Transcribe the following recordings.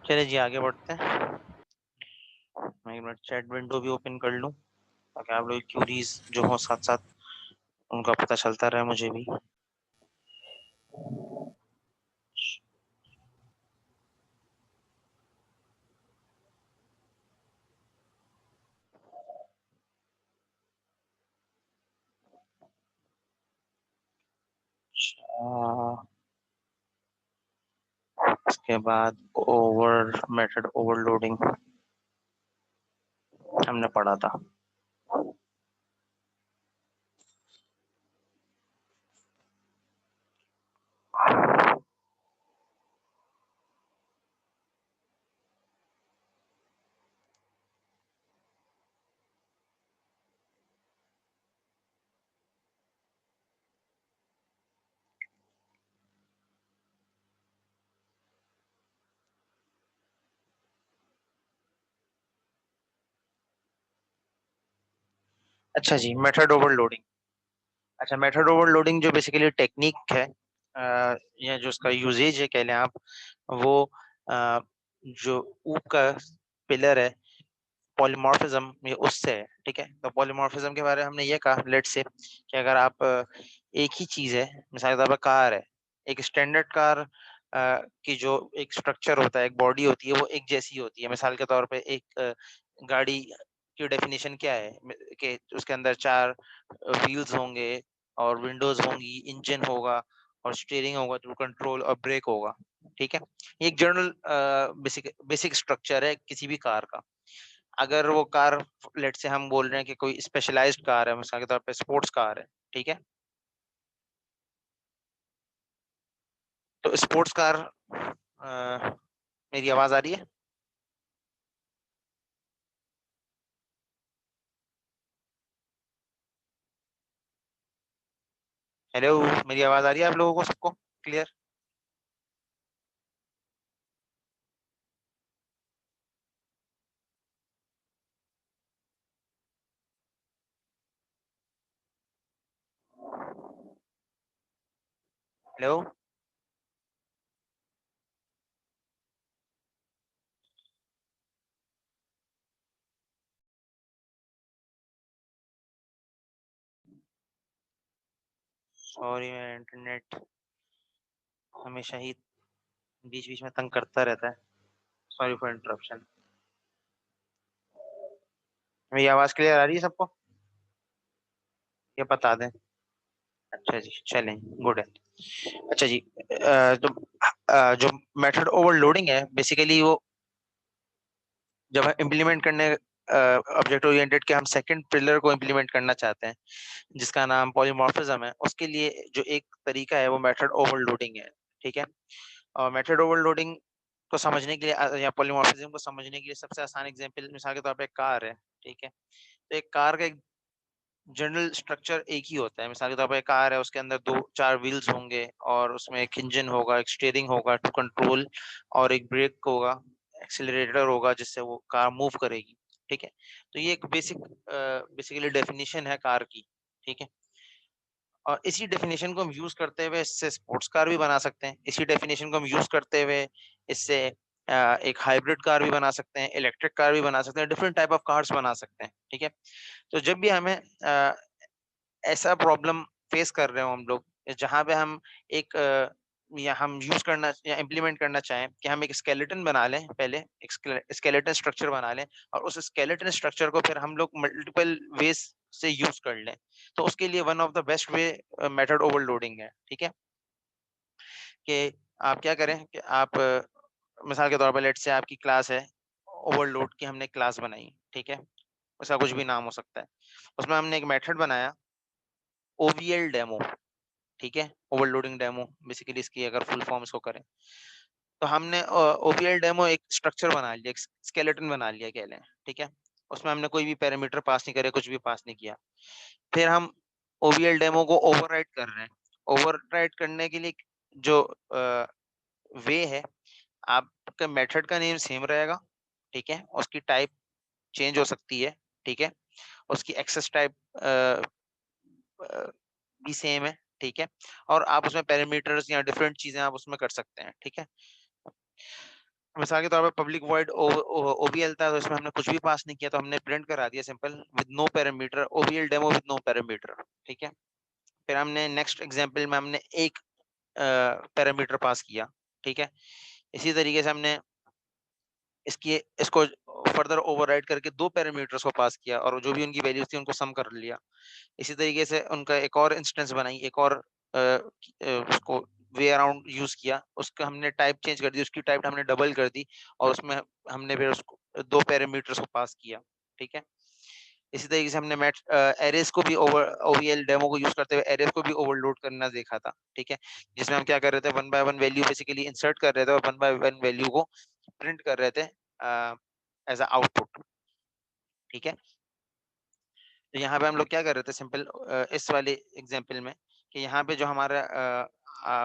चलिए जी आगे बढ़ते हैं। मैं एक मिनट चैट विंडो भी ओपन कर लूं ताकि आप लोग क्यूरीज जो हो साथ साथ उनका पता चलता रहे मुझे भी। उसके बाद ओवर मेथड ओवरलोडिंग हमने पढ़ा था। अच्छा जी, मेथड ओवरलोडिंग। अच्छा, मेथड ओवरलोडिंग जो बेसिकली टेक्निक है या जो उसका यूजेज है कह लें आप, वो अ, जो ऊप का पिलर है पॉलीमॉर्फिज्म ये उससे है। ठीक है, तो पॉलीमॉर्फिज्म के बारे में हमने ये कहा लेट्स से कि अगर आप एक ही चीज है, मिसाल के तौर पर कार है, एक स्टैंडर्ड कार की जो एक स्ट्रक्चर होता है, एक बॉडी होती है, वो एक जैसी होती है। मिसाल के तौर पे एक गाड़ी की डेफिनेशन क्या है कि उसके अंदर 4 व्हील्स होंगे और विंडोज होंगी, इंजन होगा और स्टीयरिंग होगा जो कंट्रोल और ब्रेक होगा। ठीक है, ये एक जनरल बेसिक बेसिक स्ट्रक्चर है किसी भी कार का। अगर वो कार लेट से हम बोल रहे हैं कि कोई स्पेशलाइज्ड कार है, मिसाल के तौर पे स्पोर्ट्स कार है। ठीक है, तो स्पोर्ट्स कार मेरी आवाज आ रही है? हेलो, मेरी आवाज आ रही है आप लोगों को सबको क्लियर? हेलो। सॉरी, मेरा इंटरनेट हमेशा ही बीच बीच में तंग करता रहता है। Sorry for interruption. मेरी आवाज क्लियर आ रही है सबको? ये बता दें। अच्छा जी, चलें, गुड है। अच्छा जी, तो जो मेथड ओवरलोडिंग है बेसिकली वो जब हम इम्प्लीमेंट करने ऑब्जेक्ट ओरिएंटेड के हम सेकंड पिलर को इम्प्लीमेंट करना चाहते हैं जिसका नाम पॉलीमॉर्फिज्म है, उसके लिए जो एक तरीका है वो मेथड ओवरलोडिंग है। ठीक है, और मेथड ओवरलोडिंग को समझने के लिए या पॉलीमॉर्फिज्म को समझने के लिए सबसे आसान एग्जांपल मिसाल के तौर पे एक कार है। ठीक है, तो एक कार का एक जनरल स्ट्रक्चर एक ही होता है। मिसाल के तौर पर एक कार है, उसके अंदर 2-4 व्हील्स होंगे और उसमें एक इंजन होगा, एक स्टीयरिंग होगा टू कंट्रोल, और एक ब्रेक होगा, एक्सीलरेटर होगा जिससे वो कार मूव करेगी। ठीक है, तो ये एक बेसिकली डेफिनेशन है कार की। ठीक है, और इसी डेफिनेशन को हम यूज करते हुए इससे स्पोर्ट्स कार भी बना सकते हैं। इसी डेफिनेशन को हम यूज करते हुए इससे एक हाइब्रिड कार भी बना सकते हैं, इलेक्ट्रिक कार भी बना सकते हैं, डिफरेंट टाइप ऑफ कार्स बना सकते हैं। ठीक है, तो जब भी हमें ऐसा प्रॉब्लम फेस कर रहे हो हम लोग जहाँ पे हम एक या हम यूज करना या इम्प्लीमेंट करना चाहें कि हम एक स्केलेटन बना लें, पहले एक स्केलेटन स्ट्रक्चर बना लें और उस स्केलेटन स्ट्रक्चर को फिर हम लोग मल्टीपल वेज से यूज कर लें, तो उसके लिए one of the best way method overloading है। ठीक है, कि आप क्या करें कि आप मिसाल के तौर पर लेट से आपकी क्लास है, ओवरलोड की हमने क्लास बनाई। ठीक है, उसका कुछ भी नाम हो सकता है। उसमें हमने एक मेथड बनाया ओवीएल डेमो। ठीक है, ओवरलोडिंग डेमो बेसिकली इसकी अगर फुल फॉर्म इसको करें तो हमने ओवीएल डेमो एक स्ट्रक्चर बना लिया, एक स्केलेटन बना लिया कह लें। ठीक है, उसमें हमने कोई भी पैरामीटर पास नहीं करे, कुछ भी पास नहीं किया। फिर हम ओवीएल डेमो को ओवरराइट कर रहे हैं। ओवरराइट करने के लिए जो वे है, आपका मेथड का नेम सेम रहेगा। ठीक है, उसकी टाइप चेंज हो सकती है। ठीक है, उसकी एक्सेस टाइप भी सेम है। ठीक है, और आप उसमें पैरामीटर्स या डिफरेंट चीजें आप उसमें कर सकते हैं। ठीक है, मिसाल के तौर पे पब्लिक वॉइड ओवीएल था, तो इसमें हमने कुछ भी पास नहीं किया, तो हमने प्रिंट करा दिया simple with no parameter, OVL demo with no parameter. ठीक है, फिर हमने नेक्स्ट एग्जांपल में हमने एक पैरामीटर पास किया। ठीक है, इसी तरीके से हमने इसको फर्दर ओवरराइड करके दो पैरामीटर्स को पास किया और जो भी उनकी वैल्यूज थी उनको सम कर लिया। इसी तरीके से उनका एक और इंस्टेंस बनाई, एक और उसको वे अराउंड यूज किया, उसका हमने टाइप चेंज कर दी, उसकी टाइप हमने डबल कर दी और उसमें हमने फिर उसको दो पैरामीटर्स को पास किया। ठीक है, इसी तरीके से हमने मैट एरेस को भी ओवीएल डेमो को यूज करते हुए एरेस को भी ओवरलोड करना देखा था। ठीक है, जिसमें हम क्या कर रहे थे, one by one value basically insert कर रहे थे और वन बाय वन वैल्यू को प्रिंट कर रहे थे एज अ आउटपुट। ठीक है, तो यहाँ पे हम लोग क्या कर रहे थे सिंपल इस वाले एग्जांपल में कि यहाँ पे जो हमारा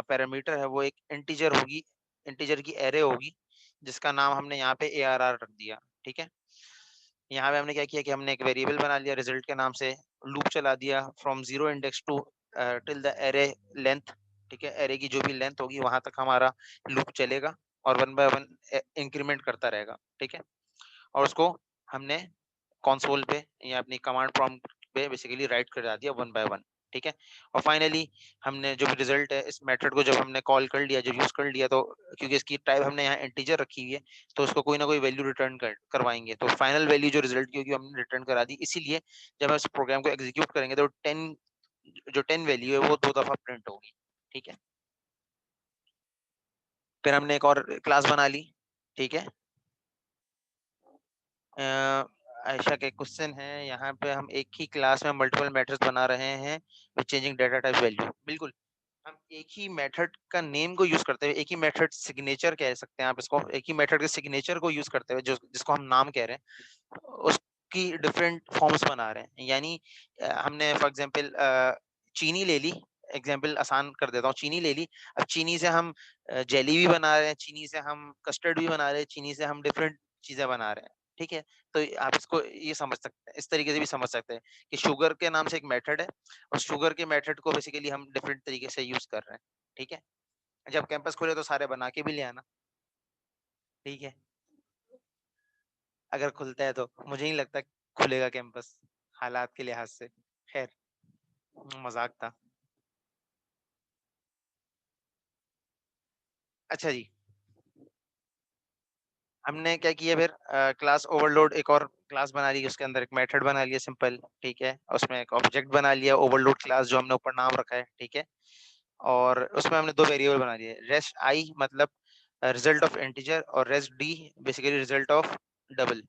पैरामीटर है वो एक इंटीजर होगी, इंटीजर की एरे होगी जिसका नाम हमने यहाँ पे ARR रख दिया। ठीक है, यहाँ पे हमने क्या किया कि हमने एक वेरिएबल बना लिया रिजल्ट के नाम से, लूप चला दिया from zero index to till the array length. ठीक है, एरे की जो भी लेंथ होगी वहां तक हमारा लूप चलेगा और वन बाय वन इंक्रीमेंट करता रहेगा। ठीक है, और उसको हमने कंसोल पे या अपनी कमांड प्रॉम्प्ट पे बेसिकली राइट करा दिया वन बाय वन। ठीक है, और फाइनली हमने जो भी रिजल्ट है इस मेथड को जब हमने कॉल कर लिया, जब यूज कर लिया, तो क्योंकि इसकी टाइप हमने यहाँ इंटीजर रखी हुई है तो उसको कोई ना कोई वैल्यू रिटर्न करवाएंगे, तो फाइनल वैल्यू जो रिजल्ट की होगी हमने रिटर्न करा दी। इसीलिए जब हम इस प्रोग्राम को एग्जीक्यूट करेंगे तो 10 जो 10 वैल्यू है वो दो दफा प्रिंट होगी। ठीक है, फिर हमने एक और क्लास बना ली। ठीक है, आयशा के क्वेश्चन है यहाँ पे, हम एक ही क्लास में मल्टीपल मेथड्स बना रहे हैं with changing data type value. बिल्कुल, हम एक ही मेथड का नेम को यूज करते हुए, एक ही मेथड सिग्नेचर कह सकते हैं आप इसको, एक ही मेथड के सिग्नेचर को यूज करते हुए जो जिसको हम नाम कह रहे हैं उसकी डिफरेंट फॉर्म्स बना रहे हैं। यानी हमने फॉर एग्जांपल चीनी ले ली, एग्जांपल आसान कर देता हूँ, चीनी ले ली, अब चीनी से हम जेली भी बना रहे हैं, चीनी से हम कस्टर्ड भी बना रहे हैं, चीनी से हम डिफरेंट चीजें बना रहे हैं। ठीक है, तो आप इसको ये समझ सकते हैं, इस तरीके से भी समझ सकते हैं कि शुगर के नाम से एक मेथड है और शुगर के मेथड को बेसिकली हम डिफरेंट तरीके से यूज कर रहे हैं। ठीक है, जब कैंपस खुले तो सारे बना के भी ले आना। ठीक है, अगर खुलता है तो मुझे नहीं लगता खुलेगा कैंपस हालात के लिहाज से। खैर, मजाक था। अच्छा जी, हमने क्या किया फिर, क्लास ओवरलोड एक और क्लास बना ली, उसके अंदर एक मेथड बना लिया सिंपल। ठीक है, उसमें एक ऑब्जेक्ट बना लिया ओवरलोड क्लास जो हमने ऊपर नाम रखा है। ठीक है, और उसमें हमने दो वेरिएबल बना लिए, रेस्ट आई मतलब रिजल्ट ऑफ इंटीजर और rest D basically result of double,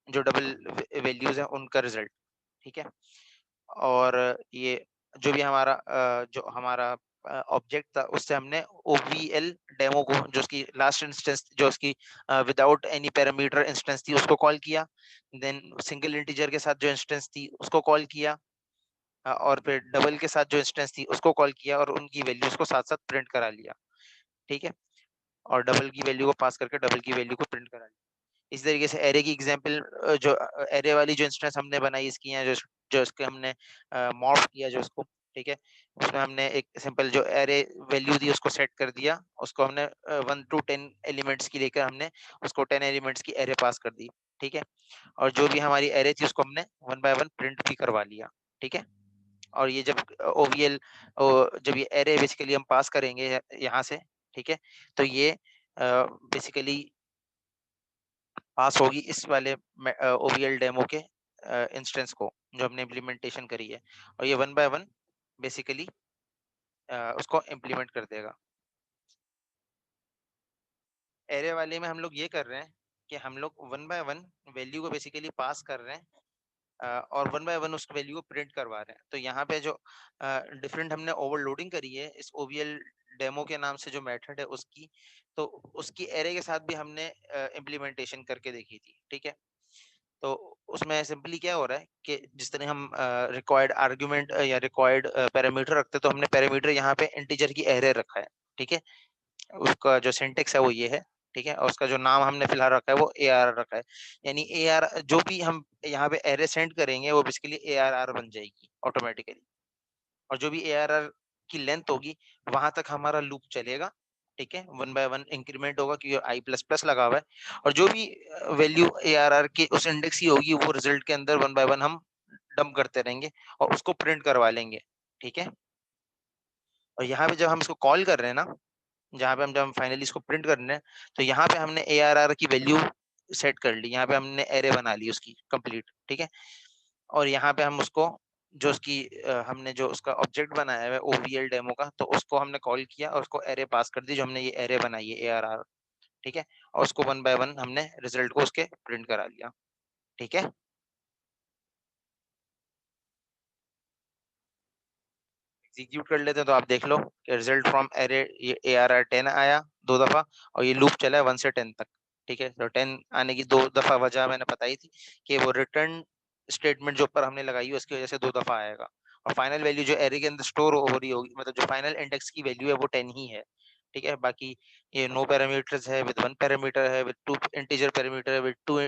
जो डबल वैल्यूज है उनका रिजल्ट। ठीक है, और ये जो भी हमारा जो हमारा ऑब्जेक्ट था उससे हमने ओवीएल डेमो को, जो उसकी लास्ट इंस्टेंस, जो उसकी विदाउट एनी पैरामीटर इंस्टेंस थी उसको कॉल किया, देन सिंगल इंटीजर के साथ जो इंस्टेंस थी उसको कॉल किया, और फिर डबल के साथ जो इंस्टेंस थी उसको कॉल किया और उनकी वैल्यूज को साथ साथ प्रिंट करा लिया। ठीक है, और डबल की वैल्यू को पास करके डबल की वैल्यू को प्रिंट करा लिया। इसी तरीके से एरे की एग्जांपल, जो एरे वाली जो इंस्टेंस हमने बनाई इसकी है, जो जो इसके हमने मॉर्फ किया जो उसको। ठीक है, उसमें हमने एक सिंपल जो एरे वैल्यू दी उसको सेट कर दिया, उसको हमने 1 to 10 एलिमेंट्स की लेकर हमने उसको 10 एलिमेंट्स की एरे पास कर दी। ठीक है, और जो भी हमारी एरे थी उसको हमने वन बाय वन प्रिंट भी करवा लिया। ठीक है, और ये जब ओवीएल जब ये एरे बेसिकली हम पास करेंगे यहाँ से, ठीक है, तो ये बेसिकली पास होगी इस वाले ओवीएल डेमो के इंस्टेंस को जो हमने इम्प्लीमेंटेशन करी है, और ये वन बाय वन बेसिकली उसको इम्प्लीमेंट कर देगा। एरे वाले में हम लोग ये कर रहे हैं कि हम लोग वन बाय वन वैल्यू को बेसिकली पास कर रहे हैं और वन बाय वन उस वैल्यू को प्रिंट करवा रहे हैं। तो यहाँ पे जो डिफरेंट हमने ओवरलोडिंग करी है इस ओवीएल डेमो के नाम से जो मेथड है उसकी, तो उसकी एरे के साथ भी हमने इम्प्लीमेंटेशन करके देखी थी। ठीक है, तो उसमें सिंपली क्या हो रहा है कि जिस तरह हम रिक्वायर्ड आर्गुमेंट या रिक्वायर्ड पैरामीटर रखते हैं, तो हमने पैरामीटर यहाँ पे इंटीजर की एरे रखा है। ठीक है, उसका जो सिंटेक्स है वो ये है। ठीक है, और उसका जो नाम हमने फिलहाल रखा है वो ARR रखा है। यानी AR जो भी हम यहाँ पे एरे सेंड करेंगे वो बेसिकली ARR बन जाएगी ऑटोमेटिकली, और जो भी ARR की लेंथ होगी वहां तक हमारा लूप चलेगा ठीक है, 1 बाय 1 इंक्रीमेंट होगा क्योंकि आई प्लस प्लस लगा हुआ है, और जो भी वैल्यू ARR की उस इंडेक्स की होगी वो रिजल्ट के अंदर 1 बाय 1 हम डंप करते रहेंगे और उसको प्रिंट करवा लेंगे। ठीक है, और यहाँ पे जब हम इसको कॉल कर रहे हैं ना, जहाँ पे हम जब फाइनली इसको प्रिंट कर रहे हैं, तो यहाँ पे हमने ARR की वैल्यू सेट कर ली, यहाँ पे हमने एरे बना ली उसकी कंप्लीट। ठीक है, और यहाँ पे हम उसको जो उसकी हमने जो उसका ऑब्जेक्ट बनाया है OVL डेमो का, तो उसको हमने कॉल किया और उसको एरे पास कर दी, जो हमने ये एरे बनाई है ARR। ठीक है, और उसको 1 बाय 1 हमने रिजल्ट को उसके प्रिंट करा लिया। ठीक है, एग्जीक्यूट कर लेते हैं तो आप देख लो कि रिजल्ट फ्रॉम एरे ये ARR 10 आया 2 दफा, और ये लूप चला है 1 से 10 तक। ठीक है, तो 10 आने की 2 दफा वजह मैंने बताई थी कि वो रिटर्न स्टेटमेंट जो ऊपर हमने लगाई है उसकी वजह से 2 दफा आएगा, और फाइनल वैल्यू जो एरे के अंदर स्टोर हो रही होगी, मतलब जो फाइनल इंडेक्स की वैल्यू है वो 10 ही है। ठीक है, बाकी ये नो पैरामीटर्स है, विद 1 पैरामीटर है, विद 2 इंटीजर पैरामीटर है, with 2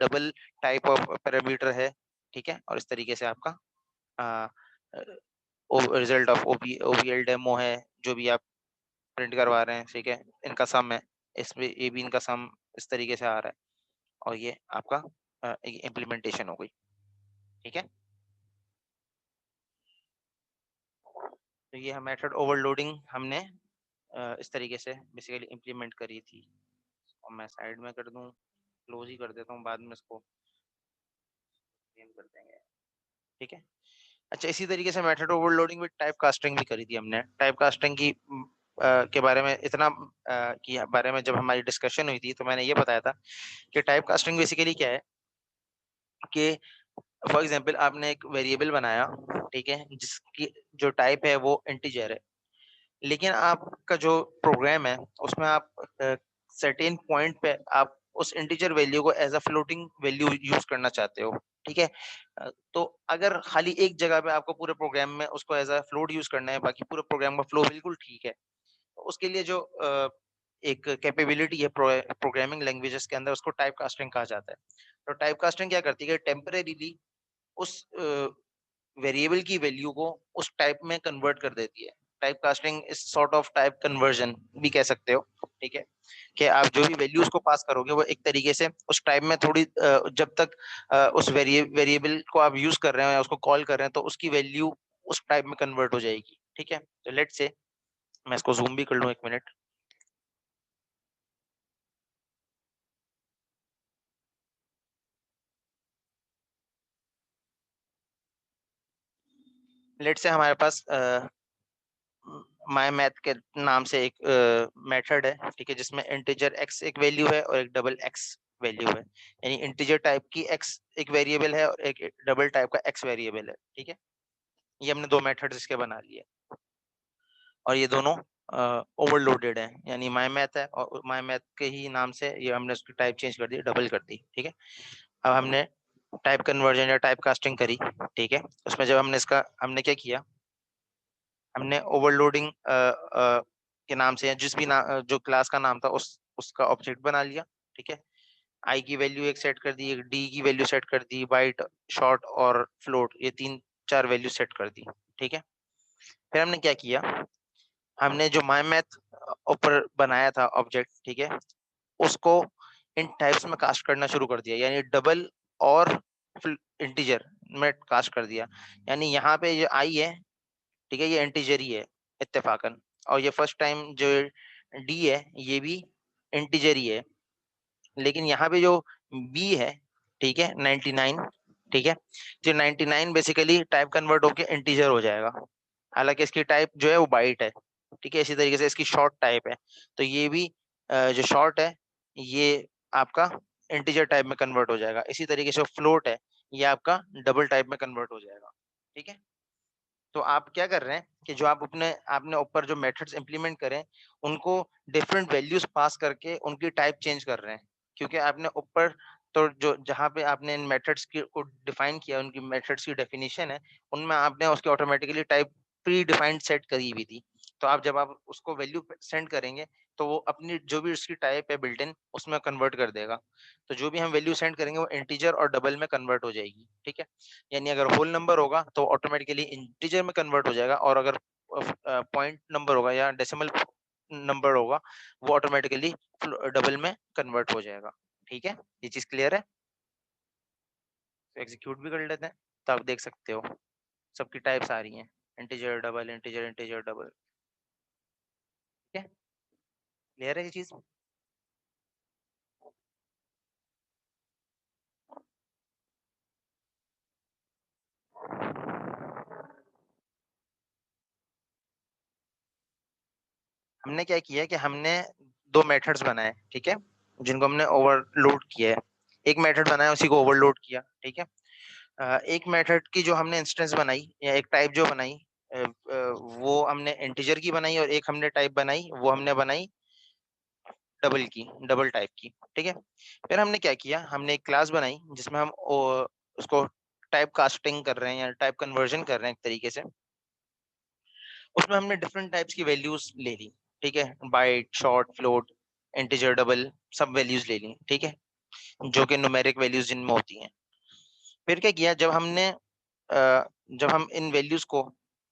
double type of parameter है। ठीक है, और इस तरीके से आपका रिजल्ट ऑफ OVL डेमो है, जो भी आप प्रिंट करवा रहे हैं। ठीक है, इनका सम है, इसमें ये भी इनका सम इस तरीके से आ रहा है, और ये आपका इम्प्लीमेंटेशन हो गई। ठीक है, तो ये मेथड ओवरलोडिंग हमने इस तरीके से बेसिकली इम्प्लीमेंट करी थी, और मैं साइड में कर दूं, क्लोज ही कर देता हूँ, बाद में इसको क्लीन कर देंगे। ठीक है, अच्छा, इसी तरीके से method overloading with type casting भी करी थी हमने। टाइप कास्टिंग की के बारे में इतना कि बारे में जब हमारी डिस्कशन हुई थी तो मैंने ये बताया था कि टाइप कास्टिंग बेसिकली क्या है कि फॉर एग्जांपल आपने एक वेरिएबल बनाया, ठीक है, जिसकी जो टाइप है वो इंटीजर है, लेकिन आपका जो प्रोग्राम है उसमें आप सर्टेन पॉइंट पे आप उस इंटीजर वैल्यू को as a floating value use करना चाहते हो। ठीक है, तो अगर खाली एक जगह पे आपको पूरे प्रोग्राम में उसको एज अ फ्लोट यूज करना है, बाकी पूरे प्रोग्राम का फ्लो बिल्कुल ठीक है, तो उसके लिए जो एक कैपेबिलिटी है प्रोग्रामिंग लैंग्वेजेस के अंदर, उसको टाइप कास्टिंग कहा जाता है। तो टाइप कास्टिंग क्या करती है, टेम्परेरीली उस वेरिएबल की वैल्यू को उस टाइप में कन्वर्ट कर देती है। Type casting is sort of type conversion भी कह सकते हो। ठीक है, कि आप जो भी वैल्यूज को पास करोगे वो एक तरीके से उस टाइप में थोड़ी जब तक उस वेरिएबल को आप यूज कर रहे हो या उसको कॉल कर रहे हैं तो उसकी वैल्यू उस टाइप में कन्वर्ट हो जाएगी। ठीक है, तो लेट्स से मैं इसको जूम भी कर लूं, 1 मिनट। लेट्स से हमारे पास माय मैथ के नाम से एक मेथड है, ठीक है, जिसमें इंटीजर x एक वैल्यू है और एक डबल x वैल्यू है, यानी इंटीजर टाइप की x एक वेरिएबल है और एक डबल टाइप का x वेरिएबल है। ठीक है, ये हमने दो मेथड्स इसके बना लिए, और ये दोनों ओवरलोडेड है, यानी माय मैथ है और माय मैथ के ही नाम से ये हमने उसकी टाइप चेंज कर दी, डबल कर दी। ठीक है, अब हमने टाइप कन्वर्जन या टाइप कास्टिंग करी। ठीक है, उसमें जब हमने इसका हमने क्या किया, हमने ओवरलोडिंग के नाम से जिस भी जो क्लास का नाम था उसका ऑब्जेक्ट बना लिया। ठीक है, आई की वैल्यू एक सेट कर दी, एक डी की वैल्यू सेट कर दी, बाइट, शॉर्ट और फ्लोट, ये 3-4 वैल्यू सेट कर दी। ठीक है, फिर हमने क्या किया, हमने जो माय मैथ ऊपर बनाया था ऑब्जेक्ट, ठीक है, उसको इन टाइप्स में कास्ट करना शुरू कर दिया, यानी डबल और इंटीजर में कास्ट कर दिया। यानी यहाँ पे जो आई है, ठीक है, ये इंटीजर ही है इत्तेफाकन, और ये फर्स्ट टाइम जो डी है ये भी इंटीजर ही है, लेकिन यहाँ पे जो बी है, ठीक है, 99, ठीक है, जो 99 बेसिकली टाइप कन्वर्ट होके इंटीजर हो जाएगा, हालांकि इसकी टाइप जो है वो बाइट है। ठीक है, इसी तरीके से इसकी शॉर्ट टाइप है, तो ये भी जो शॉर्ट है ये आपका इंटीजर टाइप में कन्वर्ट हो जाएगा। इसी तरीके से फ्लोट है, ये आपका डबल टाइप में कन्वर्ट हो जाएगा। ठीक है, तो आप क्या कर रहे हैं कि जो आप अपने आपने ऊपर जो मेथड्स इंप्लीमेंट करें उनको डिफरेंट वैल्यूज पास करके उनकी टाइप चेंज कर रहे हैं, क्योंकि आपने ऊपर तो जो जहाँ पे आपने इन मेथड्स की को डिफाइन किया, उनकी मेथड्स की डेफिनेशन है, उनमें आपने उसकी automatically type pre defined set करी हुई थी। तो आप जब आप उसको वैल्यू सेंड करेंगे तो वो अपनी जो भी उसकी टाइप है बिल्ट इन उसमें कन्वर्ट कर देगा। तो जो भी हम वैल्यू सेंड करेंगे वो इंटीजर और डबल में कन्वर्ट हो जाएगी। ठीक है, यानी अगर होल नंबर होगा तो ऑटोमेटिकली इंटीजर में कन्वर्ट हो जाएगा, और अगर पॉइंट नंबर होगा या डेसिमल नंबर होगा वो ऑटोमेटिकली डबल में कन्वर्ट हो जाएगा। ठीक है, ये चीज क्लियर है? तो एग्जीक्यूट भी कर लेते हैं, तो आप देख सकते हो सबकी टाइप्स आ रही हैं, integer, double, integer, integer, double. ठीक है, क्लियर है ये चीज? हमने क्या किया कि हमने दो मेथड्स बनाए, ठीक है, जिनको हमने ओवरलोड किया है। एक मेथड बनाया, उसी को ओवरलोड किया। ठीक है, एक मेथड की जो हमने इंस्टेंस बनाई या एक टाइप जो बनाई, वो हमने इंटीजर की बनाई, और एक हमने टाइप बनाई वो हमने बनाई डबल की, डबल टाइप की। ठीक है, फिर हमने क्या किया, हमने एक क्लास बनाई जिसमें हम उसको टाइप कास्टिंग कर रहे हैं या टाइप कन्वर्जन कर रहे हैं एक तरीके से। उसमें हमने डिफरेंट टाइप्स की वैल्यूज ले ली। ठीक है, byte, short, float, integer, double, सब वैल्यूज ले ली। ठीक है, जो कि न्यूमेरिक वैल्यूज जिनमें होती हैं। फिर क्या किया, जब हम इन वैल्यूज को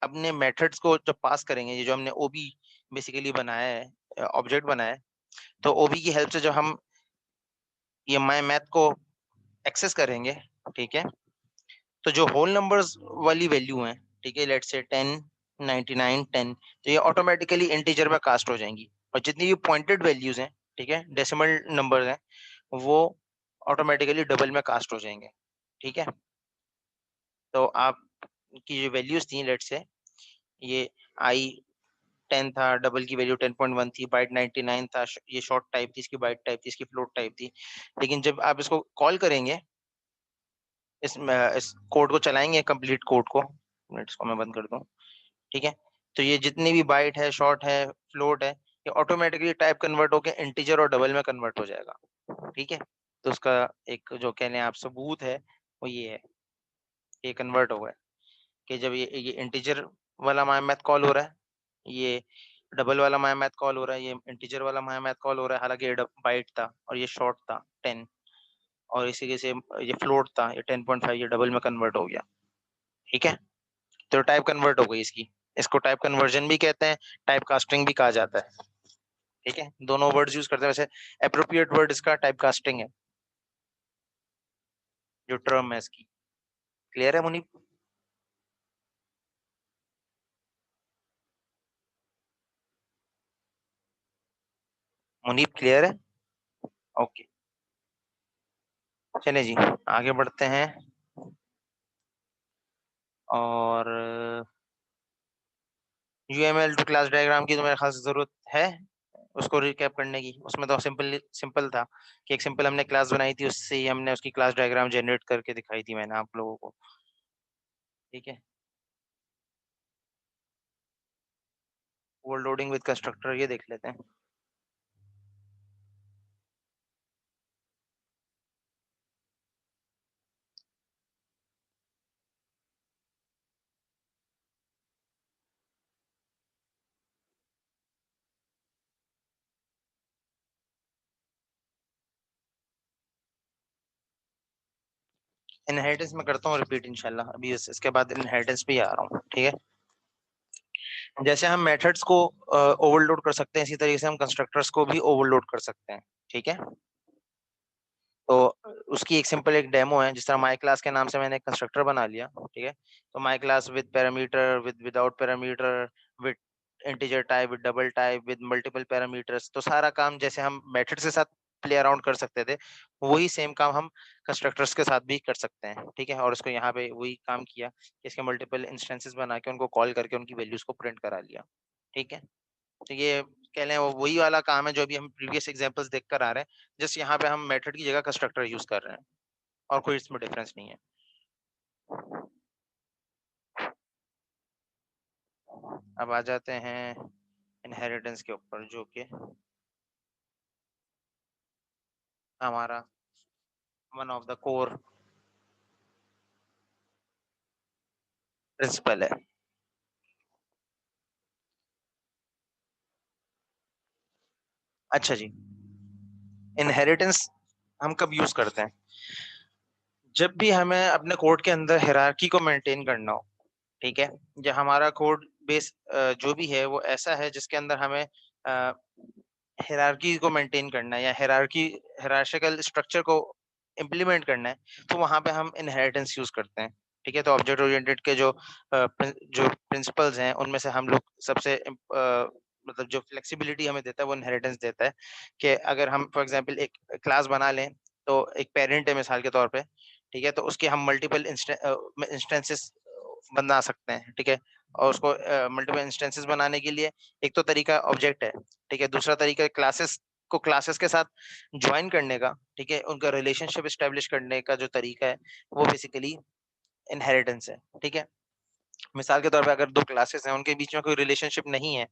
अपने मेथड्स को जब पास करेंगे, ये जो हमने ओबी बेसिकली बनाया है, ऑब्जेक्ट बनाया है, तो ओबी की हेल्प से जब हम ये माय मैथ को एक्सेस करेंगे, ठीक है, तो जो होल नंबर्स वाली वैल्यू है, ठीक है, लेट्स से 10, 99, 10, तो ये ऑटोमेटिकली इंटीजर में कास्ट हो जाएंगी। और जितनी भी पॉइंटेड वैल्यूज हैं, ठीक है, डेसिमल नंबर्स हैं, वो ऑटोमेटिकली डबल में कास्ट हो जाएंगे। ठीक है, तो आप की जो वैल्यूज थी, लेट्स से ये आई 10 था, डबल की वैल्यू 10.1 थी, बाइट 99 था, ये शॉर्ट टाइप थी, इसकी बाइट टाइप थी, इसकी फ्लोट टाइप थी। लेकिन जब आप इसको कॉल करेंगे, इस कोड को चलाएंगे, कंप्लीट कोड को, मिनट इसको मैं बंद कर दूं। ठीक है, तो ये जितनी भी बाइट है, शॉर्ट है, फ्लोट है, ये ऑटोमेटिकली टाइप कन्वर्ट होकर इंटीजर और डबल में कन्वर्ट हो जाएगा। ठीक है, तो उसका एक जो कहने आप सबूत है वो ये है, ये कन्वर्ट हो गया कि जब ये इंटीजर वाला माय मैथ कॉल हो रहा है, ये डबल वाला माय मैथ कॉल हो रहा है, ये इंटीजर वाला माय मैथ कॉल हो रहा है, हालांकि ये बाइट था और ये शॉर्ट था 10, और इसी के से ये फ्लोट था, ये 10.5, ये डबल में कन्वर्ट हो गया। ठीक है, तो टाइप कन्वर्ट हो गई इसकी। इसको टाइप कन्वर्जन भी कहते हैं, टाइप कास्टिंग भी कहा जाता है। ठीक है, दोनों वर्ड्स यूज करते हैं। वैसे अप्रोप्रिएट वर्ड इसका टाइप कास्टिंग है, जो टर्म है इसकी। क्लियर है मुनीब? मुनीब क्लियर है? ओके, चलिए जी, आगे बढ़ते हैं। और यूएमएल टू क्लास डायग्राम की तो मेरे ख्याल से जरूरत है उसको रिकैप करने की। उसमें तो सिंपल सिंपल था कि एक सिंपल हमने क्लास बनाई थी, उससे ही हमने उसकी क्लास डायग्राम जनरेट करके दिखाई थी मैंने आप लोगों को। ठीक है, ओवरलोडिंग विद कंस्ट्रक्टर ये देख लेते हैं। इनहेरिटेंस में करता हूँ रिपीट इंशाल्लाह, अभी इसके बाद इनहेरिटेंस पे ही आ रहा हूँ। ठीक है, जैसे हम मेथड्स को ओवरलोड कर सकते हैं, इसी तरीके से हम कंस्ट्रक्टर्स को भी ओवरलोड कर सकते हैं। ठीक है, तो उसकी एक सिंपल एक डेमो है। जिस तरह माई क्लास के नाम से मैंने एक कंस्ट्रक्टर बना लिया। ठीक है, तो my class with parameter, without parameter, with integer type, with double type, with multiple parameters, तो सारा काम जैसे हम मेथड्स के साथ प्ले अराउंड कर सकते थे, वही सेम काम हम कंस्ट्रक्टर्स के साथ भी कर सकते हैं। ठीक है, और इसको यहाँ पे वही काम किया कि इसके मल्टीपल इंस्टेंसेस बना के उनको कॉल करके उनकी वैल्यूज को प्रिंट करा लिया। ठीक है, तो ये कह लें वो वही वाला काम है जो अभी हम प्रीवियस एग्जांपल्स देख कर आ रहे हैं, जस्ट यहाँ पे हम मेथड की जगह कंस्ट्रक्टर यूज कर रहे हैं, और कोई इसमें डिफरेंस नहीं है। अब आ जाते हैं इनहेरिटेंस के ऊपर, जो कि हमारा one of the core principle है। अच्छा जी, इनहेरिटेंस हम कब यूज करते हैं? जब भी हमें अपने कोड के अंदर हायरार्की को मेंटेन करना हो। ठीक है, जो हमारा कोड बेस जो भी है वो ऐसा है जिसके अंदर हमें हायरार्की को मेंटेन करना है या हायरार्किकल स्ट्रक्चर को इम्प्लीमेंट करना है, तो वहाँ पे हम इनहेरिटेंस यूज़ करते हैं, ठीक है? तो ऑब्जेक्ट ओरिएंटेड के जो प्रिंसिपल्स हैं, उनमें से हम लोग सबसे मतलब जो फ्लेक्सिबिलिटी हमें देता है, वो इनहेरिटेंस देता है कि अगर हम फॉर एग्ज़ाम्पल एक क्लास बना लें, तो एक पेरेंट है मिसाल के तौर पे, ठीक है? तो उसके हम मल्टीपल इंस्टेंसेस बना सकते हैं, ठीक है? और उसको मल्टीपल इंस्टेंसेस बनाने के लिए एक तो तरीका ऑब्जेक्ट है, ठीक है? दूसरा तरीका क्लासेस को क्लासेस के साथ जॉइन करने का, ठीक है? उनका रिलेशनशिप एस्टेब्लिश करने का जो तरीका है, वो बेसिकली इनहेरिटेंस है, ठीक है? मिसाल के तौर पे अगर 2 क्लासेस हैं, उनके बीच में कोई रिलेशनशिप नहीं है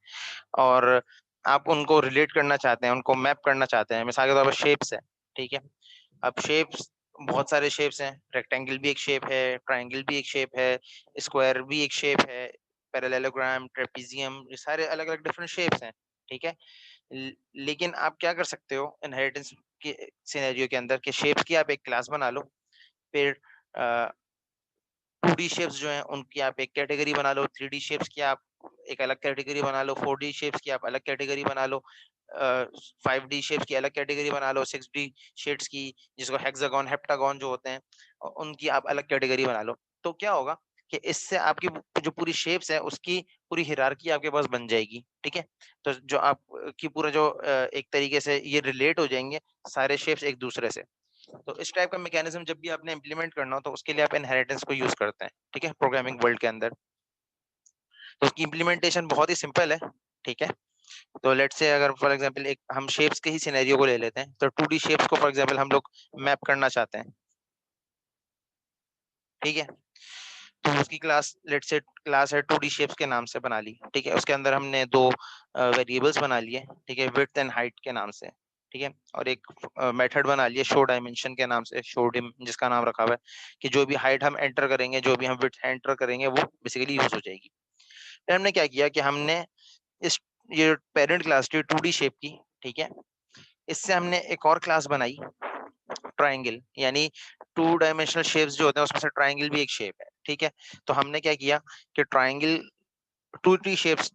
और आप उनको रिलेट करना चाहते हैं, उनको मैप करना चाहते हैं, मिसाल के तौर पर शेप्स है, ठीक है? अब शेप्स बहुत सारे शेप्स हैं, रेक्टेंगल भी एक शेप है, ट्रायंगल भी एक शेप है, स्क्वायर भी एक शेप है, पैरेललोग्राम, ट्रेपेजियम, ये सारे अलग-अलग डिफरेंट शेप्स हैं, ठीक है? लेकिन आप क्या कर सकते हो इनहेरिटेंस के सिनेरियो के अंदर कि शेप्स की आप एक क्लास बना लो, फिर अ 2D शेप्स जो हैं उनकी आप एक कैटेगरी बना लो, 3D शेप्स की आप एक अलग कैटेगरी बना लो, 4D शेप्स की आप अलग कैटेगरी बना लो, 5D शेप्स की अलग कैटेगरी बना लो, 6D शेड्स की जिसको हेक्सागोन, हेप्टागोन जो होते हैं उनकी आप अलग कैटेगरी बना लो। तो क्या होगा कि इससे आपकी जो पूरी शेप्स है उसकी पूरी हायरार्की आपके पास बन जाएगी, ठीक है? तो जो आप की पूरा जो एक तरीके से ये रिलेट हो जाएँगे सारे शेप्स एक दूसरे से। तो इस टाइप का मैकेनिज्म जब भी आपने इम्प्लीमेंट करना हो तो उसके लिए आप इनहेरिटेंस को यूज़ करते हैं, ठीक है? प्रोग्रामिंग वर्ल्ड के अंदर। तो उसकी इम्प्लीमेंटेशन बहुत ही सिंपल है, ठीक है? तो लेट्स से अगर फॉर एग्जांपल एक हम शेप्स के ही सिनेरियो को ले लेते हैं, तो 2D शेप्स को फॉर एग्जांपल हम लोग मैप करना चाहते हैं, ठीक है? तो उसकी क्लास लेट्स से क्लास है 2D शेप्स के नाम से बना ली, ठीक है? उसके अंदर हमने 2 वेरिएबल्स बना लिए, ठीक है? विड्थ एंड हाइट के नाम से, ठीक है? और एक मेथड बना लिया शो डायमेंशन के नाम से, शो डिम जिसका नाम रखा हुआ है कि जो भी हाइट हम एंटर करेंगे, जो भी हम विड्थ एंटर करेंगे, वो बेसिकली यूज़ हो जाएगी। फिर हमने क्या किया कि हमने इस ये पेरेंट क्लास थी 2D शेप की, ठीक है? इससे हमने एक और क्लास बनाई ट्रायंगल, यानी 2 डायमेंशनल शेप्स जो होते हैं उसमें से ट्रायंगल भी एक शेप है, ठीक है? तो हमने क्या किया कि ट्रायंगल 2D शेप्स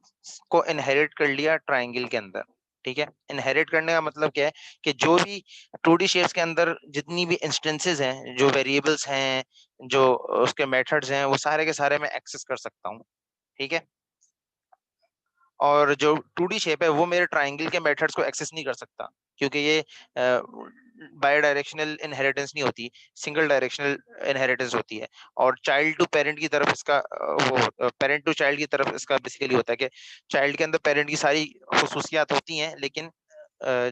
को इनहेरिट कर लिया ट्रायंगल के अंदर, ठीक है? इनहेरिट करने का मतलब क्या है कि जो भी 2D शेप्स के अंदर जितनी भी इंस्टेंसेस हैं, जो वेरिएबल्स हैं, जो उसके मेथड्स हैं, वो सारे के सारे मैं एक्सेस कर सकता हूँ, ठीक है? और जो 2D शेप है वो मेरे ट्रायंगल के मेथड्स को एक्सेस नहीं कर सकता क्योंकि ये बाय डायरेक्शनल इनहेरिटेंस नहीं होती, सिंगल डायरेक्शनल इनहेरिटेंस होती है और चाइल्ड टू पेरेंट की तरफ इसका वो पेरेंट टू चाइल्ड की तरफ इसका बेसिकली होता है कि चाइल्ड के अंदर पेरेंट की सारी खुसूसियात होती हैं लेकिन अ,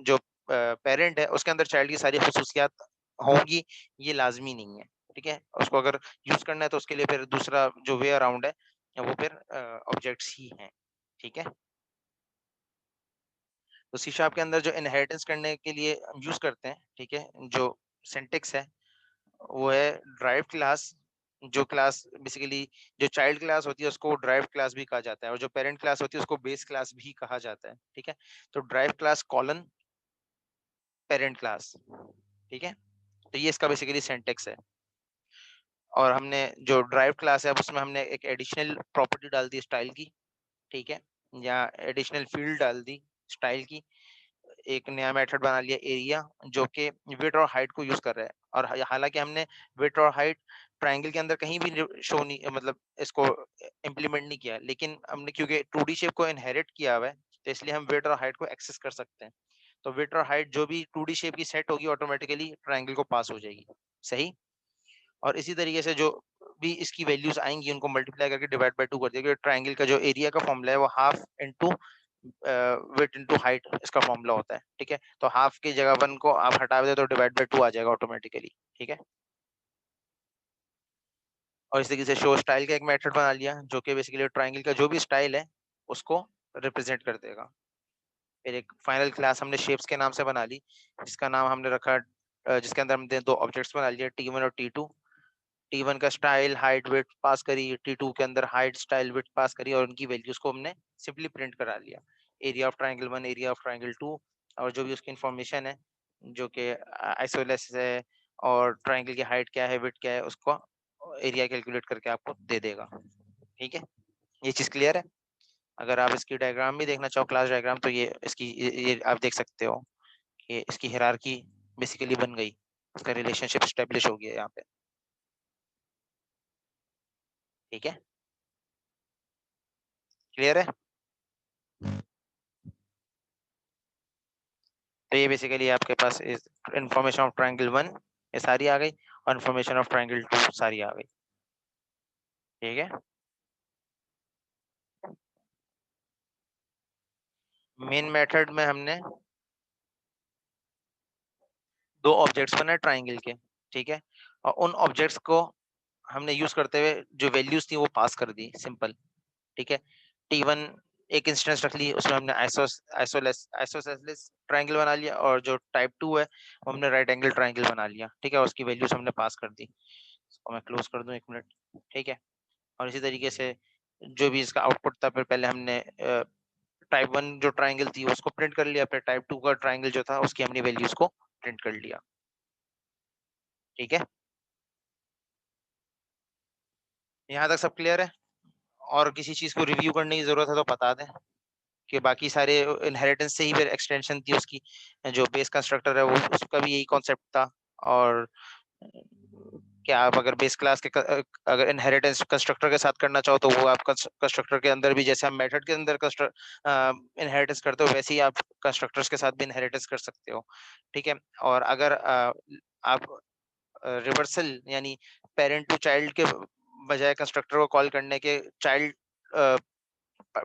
जो पेरेंट है उसके अंदर चाइल्ड की सारी खुसूसियात होंगी ये लाज़मी नहीं है, ठीक है? उसको अगर यूज़ करना है तो उसके लिए फिर दूसरा जो वे अराउंड है वो फिर ऑब्जेक्ट्स ही हैं, ठीक है? तो सी शार्प के अंदर जो इनहेरिटेंस करने के लिए हम यूज़ करते हैं, ठीक है? जो सिंटैक्स है वो है ड्राइव्ड क्लास, जो क्लास बेसिकली जो चाइल्ड क्लास होती है उसको ड्राइव्ड क्लास भी कहा जाता है और जो पेरेंट क्लास होती है उसको बेस क्लास भी कहा जाता है, ठीक है? तो derived class colon parent class, ठीक है? तो ये इसका बेसिकली सिंटैक्स है और हमने जो ड्राइव्ड क्लास है अब उसमें हमने एक एडिशनल प्रॉपर्टी डाल दी स्टाइल की, ठीक है? या एडिशनल फील्ड डाल दी स्टाइल की। एक नया मेथड बना लिया एरिया जो कि विड्थ और हाइट को यूज़ कर रहा है और हालाँकि हमने विड्थ और हाइट ट्रायंगल के अंदर कहीं भी शो नहीं मतलब इसको इम्प्लीमेंट नहीं किया। लेकिन हमने क्योंकि 2D शेप को इनहेरिट किया हुआ है, तो इसलिए हम विड्थ और हाइट को एक्सेस कर सकते हैं। तो विड्थ और हाइट जो भी 2D शेप की सेट होगी ऑटोमेटिकली ट्रायंगल को पास हो जाएगी। सही? और इसी तरीके से जो भी इसकी वैल्यूज़ आएँगी उनको मल्टीप्लाई करके डिवाइड बाय 2 कर दिया क्योंकि ट्रायंगल का जो एरिया का फ़ॉर्मूला है वो half into width into height इसका फ़ॉर्मूला होता है, ठीक है? तो हाफ की जगह 1 को आप हटा दें तो डिवाइड बाय 2 आ जाएगा ऑटोमेटिकली, ठीक है? और इस तरीके से शो स्टाइल का एक मेथड बना लिया जो कि बेसिकली ट्रायंगल का जो भी स्टाइल है उसको रिप्रेज़ेंट कर देगा। फिर एक फाइनल क्लास हमने शेप्स के नाम से बना ली, जिसका नाम हमने रखा जिसके अंदर हमने 2 ऑब्जेक्ट्स बना लिए T1 और T2। T1 का स्टाइल, हाइट, विड्थ पास करी, T2 के अंदर हाइट, स्टाइल, विड्थ पास करी और उनकी वैल्यूज़ को हमने सिंपली प्रिंट करा लिया। Area of triangle 1, area of triangle 2 और जो भी उसकी इन्फॉर्मेशन है, जो कि आइसोसेलेस है और ट्रायंगल की हाइट क्या है, विड्थ क्या है, उसको एरिया कैलकुलेट करके आपको दे देगा। ठीक है? ये चीज़ क्लियर है? अगर आप इसकी डायग्राम भी देखना चाहो, क्लास डायग्राम, तो ये इसकी ये आप देख सकते हो कि इसकी हायरार्की बेसिकली बन गई, इसका रिलेशनशिप स्टेब्लिश हो गया यहाँ पे। ठीक है, क्लियर है? तो ये बेसिकली आपके पास इंफॉर्मेशन ऑफ ट्रायंगल 1 ये सारी आ गई, और इंफॉर्मेशन ऑफ ट्रायंगल 2 सारी आ गई। ठीक है, मेन मेथड में हमने दो ऑब्जेक्ट्स बनाए ट्रायंगल के, ठीक है, और उन ऑब्जेक्ट्स को हमने यूज करते हुए जो वैल्यूज थी वो पास कर दी, सिंपल। ठीक है, T1 एक इंस्टेंस रख ली, उसमें हमने आइसोसेलेस ट्रायंगल बना लिया, और जो टाइप 2 है वो हमने राइट एंगल ट्रायंगल बना लिया। ठीक है, उसकी वैल्यूज हमने पास कर दी। इसको मैं क्लोज कर दूं 1 मिनट। ठीक है, और इसी तरीके से जो भी इसका आउटपुट था, फिर पहले हमने टाइप 1 जो ट्रायंगल थी उसको प्रिंट कर लिया, फिर टाइप 2 का ट्रायंगल जो था उसकी हमने वैल्यूज को प्रिंट कर लिया। ठीक है, यहाँ तक सब क्लियर है? और किसी चीज को रिव्यू करने की जरूरत है तो बता दें, कि बाकी सारे इनहेरिटेंस से ही फिर एक्सटेंशन थी उसकी, जो बेस कंस्ट्रक्टर है वो उसका भी यही कॉन्सेप्ट था। और क्या आप अगर बेस क्लास के अगर इनहेरिटेंस कंस्ट्रक्टर के साथ करना चाहो तो वो आप कंस्ट्रक्टर के अंदर भी, जैसे हम मेथड के अंदर इनहेरिटेंस करते हो, वैसे ही आप कंस्ट्रक्टर्स के साथ भी इनहेरिटेंस कर सकते हो। ठीक है, और अगर आप रिवर्सल यानी पेरेंट टू चाइल्ड के बजाय कंस्ट्रक्टर को कॉल करने के चाइल्ड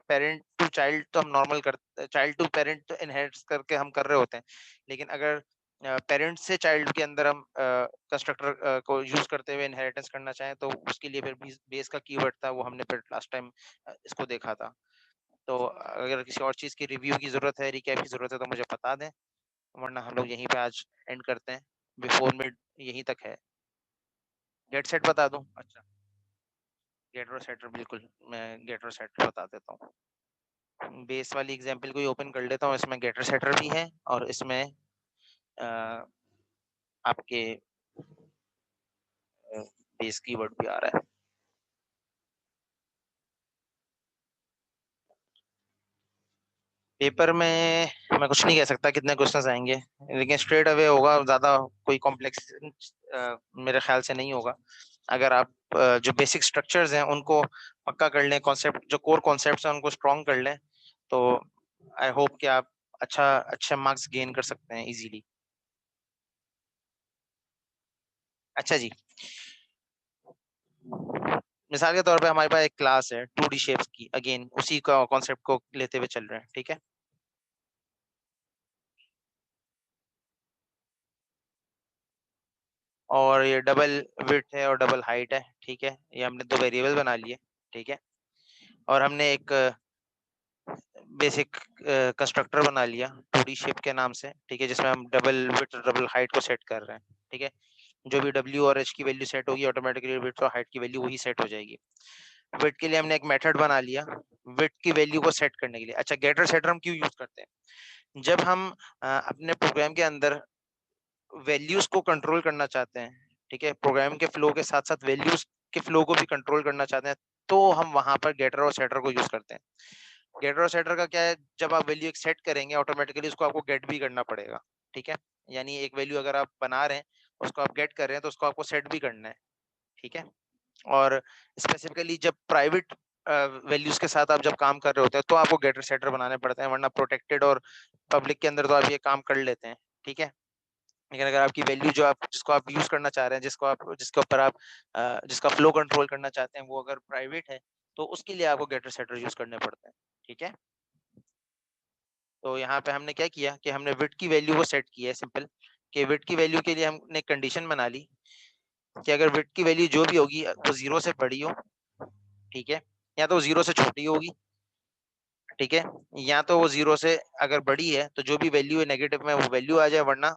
पेरेंट टू चाइल्ड तो हम नॉर्मल करते, चाइल्ड टू पेरेंट इनहेरिट करके हम कर रहे होते हैं, लेकिन अगर पेरेंट से चाइल्ड के अंदर हम कंस्ट्रक्टर को यूज करते हुए इनहेरिटेंस करना चाहें तो उसके लिए फिर बेस का कीवर्ड था, वो हमने फिर लास्ट टाइम इसको देखा था। तो अगर किसी और चीज की रिव्यू की जरूरत है, रिकैप की जरूरत है, तो मुझे बता दें, वरना हम लोग यहीं पे आज एंड करते हैं। बिफोर मिड यहीं तक है। गेट सेट बता दूं? अच्छा, गेट और सेटर, बिल्कुल मैं गेट और सेटर बता देता हूँ। बेस वाली एग्जांपल को ही ओपन कर लेता हूँ, इसमें गेटर सेटर भी है और इसमें आपके बेस कीवर्ड भी आ रहा है। पेपर में मैं कुछ नहीं कह सकता कितने क्वेश्चंस आएंगे, लेकिन स्ट्रेट अवे होगा, ज्यादा कोई कॉम्प्लेक्स मेरे ख्याल से नहीं होगा। अगर आप जो बेसिक स्ट्रक्चर्स हैं उनको पक्का कर लें, कॉन्सेप्ट जो कोर कॉन्सेप्ट्स हैं उनको स्ट्रॉन्ग कर लें, तो आई होप कि आप अच्छा मार्क्स गेन कर सकते हैं इजीली। अच्छा जी, मिसाल के तौर पे हमारे पास एक क्लास है 2D शेप्स की, अगेन उसी का कॉन्सेप्ट को लेते हुए चल रहे हैं। ठीक है, और ये डबल विड्थ है और डबल हाइट है। ठीक है, ये हमने दो वेरिएबल बना लिए। ठीक है, और हमने एक बेसिक कंस्ट्रक्टर बना लिया 2D शेप के नाम से। ठीक है, जिसमें हम डबल विड्थ और डबल हाइट को सेट कर रहे हैं। ठीक है, जो भी W और H की वैल्यू सेट होगी, ऑटोमेटिकली विड्थ और हाइट की वैल्यू वही सेट हो जाएगी। विड्थ के लिए हमने एक मेथड बना लिया विड्थ की वैल्यू को सेट करने के लिए। अच्छा, गेटर सेटर हम क्यों यूज करते हैं? जब हम अपने प्रोग्राम के अंदर वैल्यूज को कंट्रोल करना चाहते हैं, ठीक है, प्रोग्राम के फ्लो के साथ साथ वैल्यूज के फ्लो को भी कंट्रोल करना चाहते हैं, तो हम वहां पर गेटर और सेटर को यूज करते हैं। गेटर और सेटर का क्या है, जब आप वैल्यू एक सेट करेंगे ऑटोमेटिकली उसको आपको गेट भी करना पड़ेगा। ठीक है, यानी एक वैल्यू अगर आप बना रहे हैं, उसको आप गेट कर रहे हैं, तो उसको आपको सेट भी करना है। ठीक है, और स्पेसिफिकली जब प्राइवेट वैल्यूज के साथ आप जब काम कर रहे होते हैं तो आपको गेटर सेटर बनाने पड़ते हैं, वरना प्रोटेक्टेड और पब्लिक के अंदर तो आप ये काम कर लेते हैं। ठीक है, लेकिन अगर आपकी वैल्यू जो आप जिसको आप यूज करना चाह रहे हैं, जिसके ऊपर आप जिसका फ्लो कंट्रोल करना चाहते हैं, वो अगर प्राइवेट है, तो उसके लिए आपको गेटर सेटर यूज करने पड़ते हैं। ठीक है, तो यहाँ पे हमने क्या किया कि हमने विड्थ की वैल्यू को सेट किया है, सिंपल, कि विड्थ की वैल्यू के लिए हमने कंडीशन बना ली कि अगर विड्थ की वैल्यू जो भी होगी वो 0 से बड़ी हो, ठीक है, या तो 0 से छोटी होगी, ठीक है, या तो वो 0 से अगर बड़ी है तो जो भी वैल्यू है नेगेटिव में वो वैल्यू आ जाए, वरना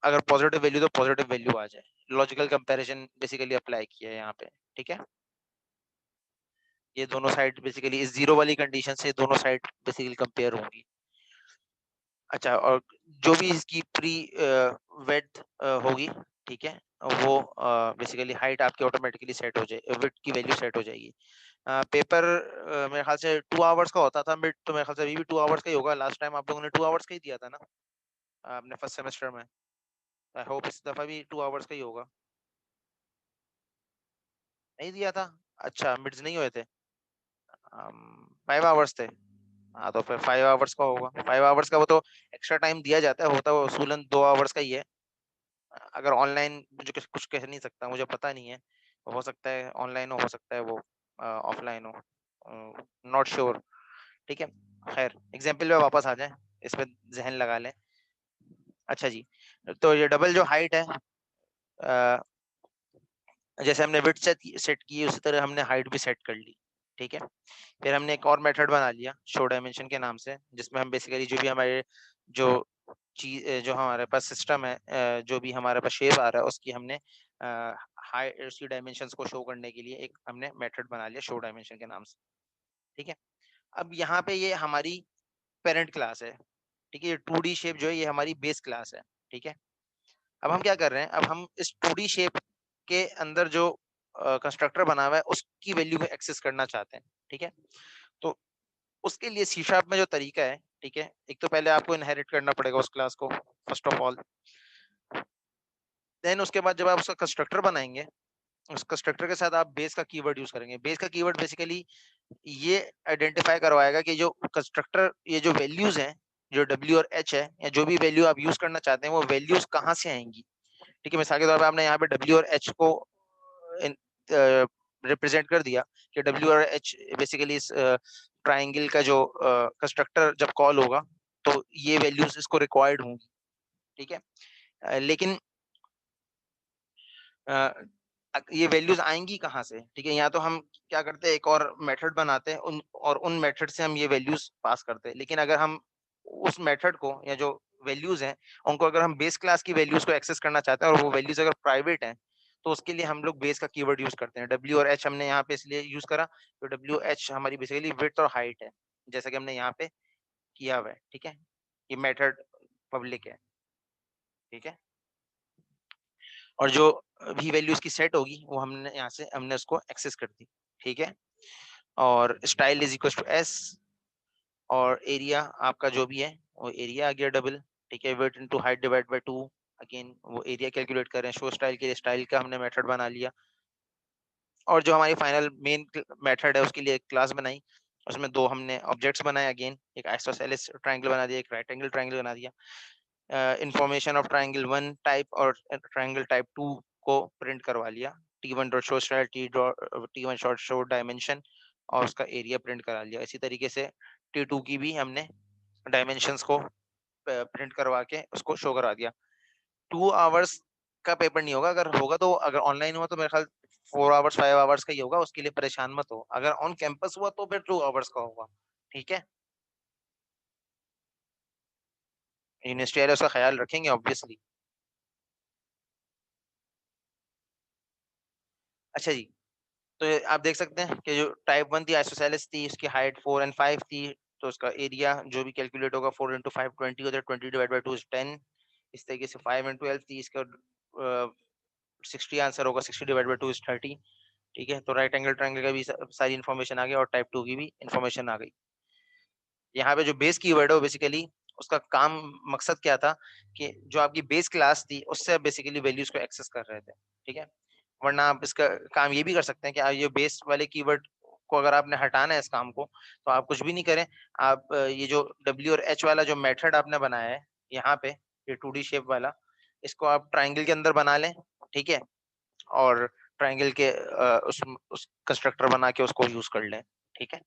अगर पॉजिटिव वैल्यू तो पॉजिटिव वैल्यू आ जाए। लॉजिकल कंपैरिजन बेसिकली अप्लाई किया है यहाँ पे। ठीक है, ये दोनों साइड बेसिकली इस 0 वाली कंडीशन से दोनों साइड बेसिकली कंपेयर होंगी। अच्छा, और जो भी इसकी प्री वेट होगी, ठीक है, वो बेसिकली हाइट आपकी ऑटोमेटिकली सेट हो जाए, विड्थ की वैल्यू सेट हो जाएगी। पेपर मेरे ख्याल से 2 आवर्स का होता था मिड, तो मेरे ख्याल से अभी भी 2 आवर्स का ही होगा। लास्ट टाइम आप लोगों ने 2 आवर्स का ही दिया था ना अपने फर्स्ट सेमेस्टर में। आई होप इस दफा भी 2 आवर्स का ही होगा। नहीं दिया था? अच्छा, मिड्स नहीं हुए थे। 5 आवर्स थे। हाँ तो फिर 5 आवर्स का होगा। 5 आवर्स का वो तो एक्स्ट्रा टाइम दिया जाता है, होता है वो उसूलन 2 आवर्स का ही है। अगर ऑनलाइन मुझे कुछ कह नहीं सकता, मुझे पता नहीं है। हो सकता है ऑनलाइन हो सकता है वो ऑफलाइन हो, नॉट श्योर। ठीक है, खैर एग्जाम्पल पे वापस आ जाए, इस पे जहन लगा लें। अच्छा जी, तो ये डबल जो हाइट है, अ, जैसे हमने विड्थ सेट की उसी तरह हमने हाइट भी सेट कर ली। ठीक है, फिर हमने एक और मेथड बना लिया शो डायमेंशन के नाम से, जिसमें हम बेसिकली जो भी हमारे जो चीज जो हमारे पास सिस्टम है, जो भी हमारे पास शेप आ रहा है उसकी हमने हाइट, उसकी डायमेंशंस को शो करने के लिए एक हमने मेथड बना लिया शो डायमेंशन के नाम से। ठीक है, अब यहाँ पे ये हमारी पेरेंट क्लास है। ठीक है, ये 2D शेप जो है ये हमारी बेस क्लास है। ठीक है, अब हम क्या कर रहे हैं, अब हम इस 2D शेप के अंदर जो कंस्ट्रक्टर बना हुआ है उसकी वैल्यू को एक्सेस करना चाहते हैं। ठीक है, तो उसके लिए सी शार्प में जो तरीका है, ठीक है, एक तो पहले आपको इनहेरिट करना पड़ेगा उस क्लास को फर्स्ट ऑफ ऑल। देन उसके बाद जब आप उसका कंस्ट्रक्टर बनाएंगे, उस कंस्ट्रक्टर के साथ आप बेस का कीवर्ड यूज करेंगे। बेस का कीवर्ड बेसिकली ये आइडेंटिफाई करवाएगा कि जो कंस्ट्रक्टर, ये जो वैल्यूज हैं, जो डब्ल्यू और एच है या जो भी वैल्यू आप यूज करना चाहते हैं वो वैल्यूज कहाँ से आएंगी। ठीक है, मिसाल के तौर पर आपने यहाँ पे डब्ल्यू और एच को रिप्रेजेंट कर दिया कि डब्ल्यू और एच बेसिकली इस ट्राइंगल का जो कंस्ट्रक्टर जब कॉल होगा तो ये वैल्यूज इसको रिक्वायर्ड होंगी। ठीक है, लेकिन ये वैल्यूज आएंगी कहाँ से? ठीक है, यहाँ तो हम क्या करते हैं, एक और मेथड बनाते हैं उन मेथड से हम ये वैल्यूज पास करते हैं। लेकिन अगर हम उस मेथड को या जो वैल्यूज हैं उनको अगर हम बेस क्लास की वैल्यूज को एक्सेस करना चाहते हैं और वो वैल्यूज अगर प्राइवेट हैं तो उसके लिए हम लोग बेस का कीवर्ड यूज करते हैं। डब्ल्यू और एच हमने यहाँ पे इसलिए यूज करा तो डब्ल्यू एच हमारी बेसिकली विड्थ और हाइट है, जैसा कि हमने यहाँ पे किया हुआ है। ठीक है, ये मेथड पब्लिक है। ठीक है, और जो भी वैल्यू इसकी सेट होगी वो हमने यहाँ से हमने उसको एक्सेस कर दी। ठीक है, और style is equal to S, और एरिया आपका जो भी है वो एरिया आ गया डबल। ठीक है, width into height divide by 2, again वो एरिया कैलकुलेट कर रहे हैं। शो स्टाइल के लिए स्टाइल का हमने मेथड बना लिया, और जो हमारी फाइनल मेन मेथड है उसके लिए एक क्लास बनाई, उसमें दो हमने ऑब्जेक्ट्स बनाए। अगेन एक आइसोसेलेस ट्रायंगल बना दिया, एक राइट एंगल ट्रायंगल बना दिया। इंफॉर्मेशन ऑफ ट्रायंगल 1 टाइप और ट्रायंगल टाइप 2 को प्रिंट करवा लिया। T1 dot show style, T1 short show dimension, और उसका एरिया प्रिंट करा लिया। इसी तरीके से T2 की भी हमने डायमेंशंस को प्रिंट करवा के उसको शो करवा दिया। 2 आवर्स का पेपर नहीं होगा, अगर होगा तो, अगर ऑनलाइन हुआ तो मेरे ख्याल 4 आवर्स 5 आवर्स का ही होगा, उसके लिए परेशान मत हो। अगर ऑन कैंपस हुआ तो फिर 2 आवर्स का होगा। ठीक है, यूनिवर्सिटी वाले उसका ख्याल रखेंगे ऑब्वियसली। अच्छा जी, तो आप देख सकते हैं कि जो टाइप 1 थी आइसोसेलेस थी, इसकी हाइट 4 और 5 थी, तो उसका एरिया जो भी कैलकुलेट होगा 4 इंटू 5 20 होता है, 20 डिवाइड बाई 2 इज 10। इस तरीके से 5 एंड 12 थी, इसका 60 आंसर होगा, 60 डिवाइड बाई 2 इज 30। ठीक है, तो राइट एंगल ट्रायंगल का भी सारी इन्फॉर्मेशन आ गई और टाइप 2 की भी इन्फॉर्मेशन आ गई। यहाँ पे जो बेस कीवर्ड है वो बेसिकली उसका काम, मकसद क्या था कि जो आपकी बेस क्लास थी उससे बेसिकली वैल्यूज को एक्सेस कर रहे थे। ठीक है, वरना आप इसका काम ये भी कर सकते हैं कि आप ये बेस वाले कीवर्ड को अगर आपने हटाना है इस काम को, तो आप कुछ भी नहीं करें। आप ये जो डब्ल्यू और एच वाला जो मेथड आपने बनाया है यहाँ पे, ये 2D शेप वाला, इसको आप ट्राइंगल के अंदर बना लें। ठीक है, और ट्राइंगल के उस कंस्ट्रक्टर बना के उसको यूज कर लें। ठीक है,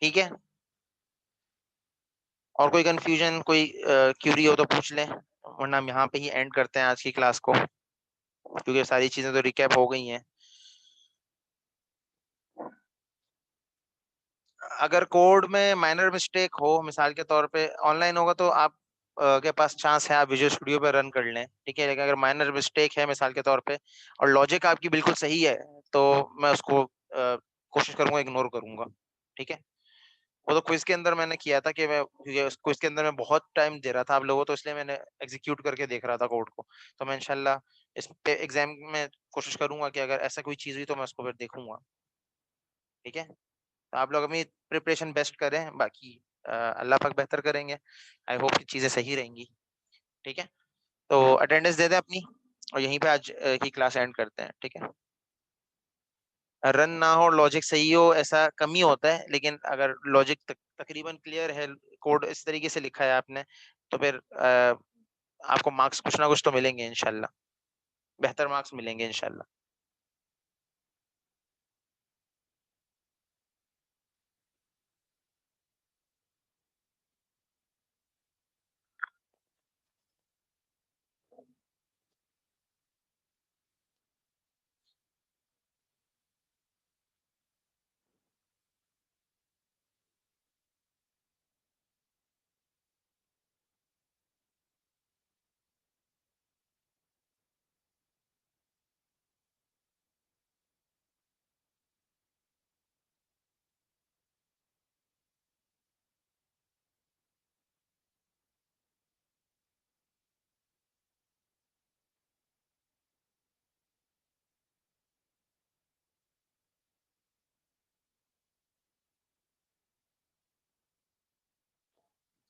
ठीक है, और कोई कंफ्यूजन, कोई क्यूरी हो तो पूछ लें, वरना हम यहाँ पे ही एंड करते हैं आज की क्लास को, क्योंकि सारी चीजें तो रिकैप हो गई हैं। अगर कोड में माइनर मिस्टेक हो, मिसाल के तौर पे ऑनलाइन होगा तो आप के पास चांस है आप विजुअल स्टूडियो पे रन कर लें। ठीक है, लेकिन अगर माइनर मिस्टेक है मिसाल के तौर पे और लॉजिक आपकी बिल्कुल सही है, तो मैं उसको कोशिश करूंगा, इग्नोर करूंगा। ठीक है। वो तो क्विज के अंदर मैंने किया था कि मैं, क्योंकि उस क्विज के अंदर मैं बहुत टाइम दे रहा था आप लोगों को, तो इसलिए मैंने एग्जीक्यूट करके देख रहा था कोड को। तो मैं इंशाल्लाह इस पे एग्जाम में कोशिश करूंगा कि अगर ऐसा कोई चीज हुई तो मैं उसको फिर देखूंगा। ठीक है। तो आप लोग अपनी प्रिपरेशन बेस्ट करें, बाकी अल्लाह पाक बेहतर करेंगे। आई होप कि चीजें सही रहेंगी। ठीक है। तो अटेंडेंस दे दें अपनी, और यहीं पे आज की क्लास एंड करते हैं। ठीक है। रन ना हो, लॉजिक सही हो, ऐसा कम ही होता है, लेकिन अगर लॉजिक तकरीबन क्लियर है, कोड इस तरीके से लिखा है आपने, तो फिर आपको मार्क्स कुछ ना कुछ तो मिलेंगे इंशाल्लाह, बेहतर मार्क्स मिलेंगे इंशाल्लाह।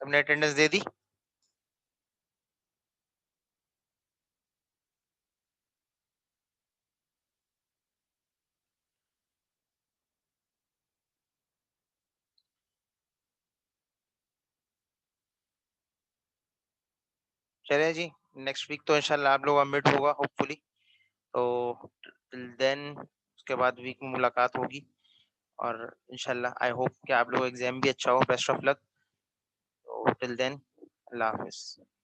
सबने अटेंडेंस दे दी? चलिए जी, नेक्स्ट वीक तो इंशाल्लाह आप लोगों का मिड होगा होपफुली। तो टिल देन उसके बाद वीक में मुलाकात होगी, और इंशाल्लाह आई होप कि आप लोगों का एग्जाम भी अच्छा हो। Best of luck. तो टिल देन, अल्लाह हाफिज।